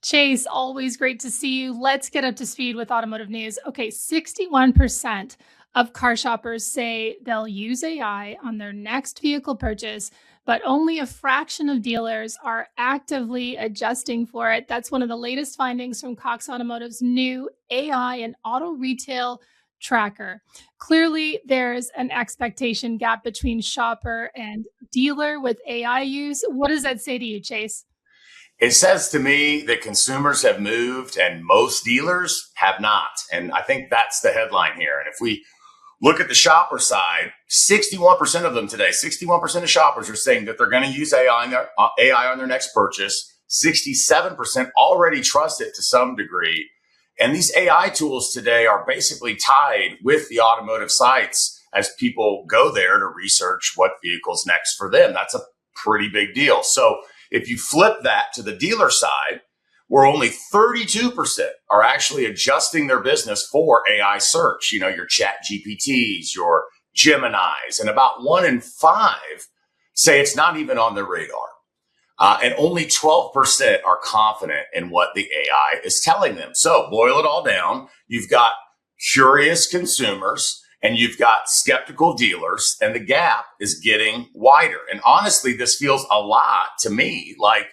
Chase, always great to see you. Let's get up to speed with automotive news. Okay, 61% of car shoppers say they'll use AI on their next vehicle purchase, but only a fraction of dealers are actively adjusting for it. That's one of the latest findings from Cox Automotive's new AI and auto retail tracker. Clearly, there's an expectation gap between shopper and dealer with AI use. What does that say to you, Chase? It says to me that consumers have moved and most dealers have not. And I think that's the headline here. And if we look at the shopper side, 61% of them today, 61% of shoppers are saying that they're going to use AI on their next purchase. 67% already trust it to some degree. And these AI tools today are basically tied with the automotive sites as people go there to research what vehicle's next for them. That's a pretty big deal. So if you flip that to the dealer side, where only 32% are actually adjusting their business for AI search, your chat GPTs, your Geminis, and about 1 in 5 say it's not even on their radar. And only 12% are confident in what the AI is telling them. So boil it all down. You've got curious consumers and you've got skeptical dealers, and the gap is getting wider. And honestly, this feels a lot to me like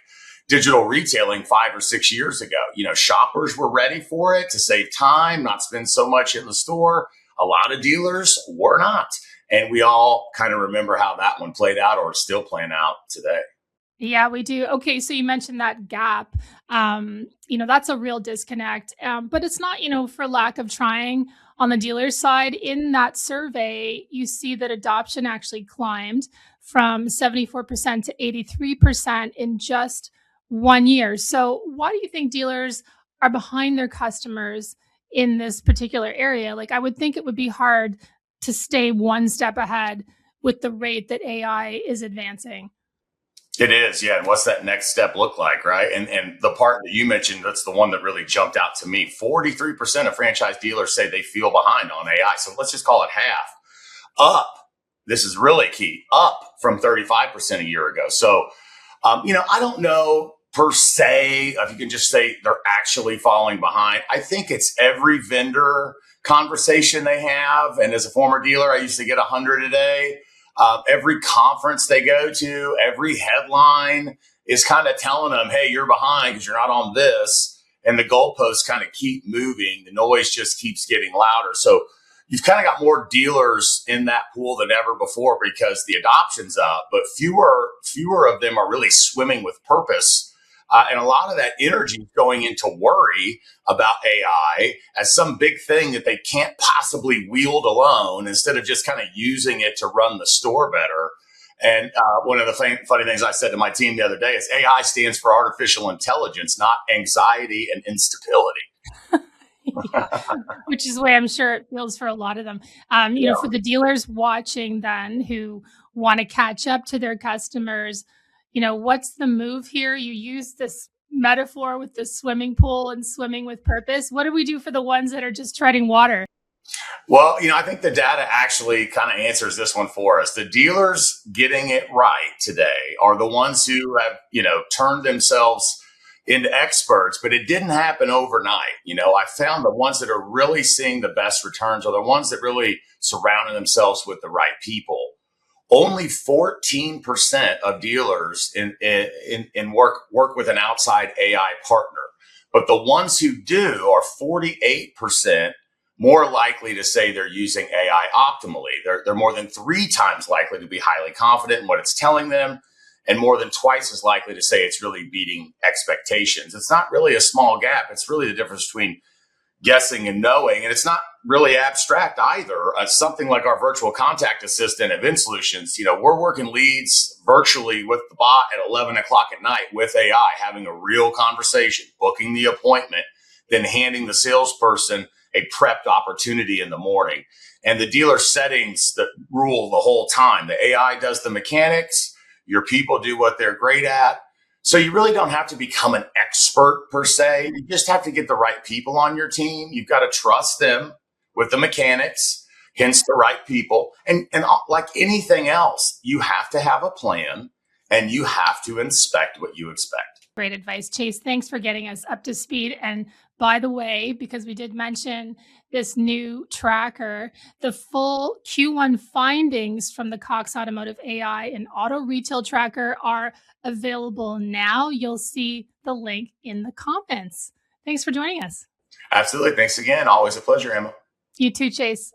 digital retailing 5 or 6 years ago. Shoppers were ready for it to save time, not spend so much in the store. A lot of dealers were not. And we all kind of remember how that one played out or is still playing out today. Yeah, we do. Okay, so you mentioned that gap. That's a real disconnect. But it's not, for lack of trying on the dealer side. In that survey, you see that adoption actually climbed from 74% to 83% in just 1 year. So why do you think dealers are behind their customers in this particular area? Like, I would think it would be hard to stay one step ahead with the rate that AI is advancing. It is, yeah. And what's that next step look like, right? And the part that you mentioned, that's the one that really jumped out to me. 43% of franchise dealers say they feel behind on AI. So let's just call it half. Up, this is really key, up from 35% a year ago. So, I don't know per se if you can just say they're actually falling behind. I think it's every vendor conversation they have. And as a former dealer, I used to get 100 a day. Every conference they go to, every headline is kind of telling them, hey, you're behind because you're not on this. And the goalposts kind of keep moving. The noise just keeps getting louder. So you've kind of got more dealers in that pool than ever before because the adoption's up, but fewer of them are really swimming with purpose. And a lot of that energy is going into worry about AI as some big thing that they can't possibly wield alone instead of just kind of using it to run the store better. And one of the funny things I said to my team the other day is AI stands for artificial intelligence, not anxiety and instability. Yeah, which is the way I'm sure it feels for a lot of them. Yeah. For the dealers watching then who want to catch up to their customers, what's the move here? You use this metaphor with the swimming pool and swimming with purpose. What do we do for the ones that are just treading water? Well, I think the data actually kind of answers this one for us. The dealers getting it right today are the ones who have, turned themselves into experts, but it didn't happen overnight. I found the ones that are really seeing the best returns are the ones that really surrounded themselves with the right people. Only 14% of dealers in work with an outside AI partner, but the ones who do are 48% more likely to say they're using AI optimally. They're more than 3 times likely to be highly confident in what it's telling them, and more than twice as likely to say it's really beating expectations. It's not really a small gap. It's really the difference between guessing and knowing. And it's not really abstract either. Something like our virtual contact assistant at VinSolutions, we're working leads virtually with the bot at 11 o'clock at night with AI, having a real conversation, booking the appointment, then handing the salesperson a prepped opportunity in the morning. And the dealer settings that rule the whole time. The AI does the mechanics. Your people do what they're great at. So you really don't have to become an expert per se. You just have to get the right people on your team. You've got to trust them with the mechanics, hence the right people. And like anything else, you have to have a plan and you have to inspect what you expect. Great advice, Chase. Thanks for getting us up to speed. And by the way, because we did mention this new tracker, the full Q1 findings from the Cox Automotive AI and Auto Retail Tracker are available now. You'll see the link in the comments. Thanks for joining us. Absolutely. Thanks again. Always a pleasure, Emma. You too, Chase.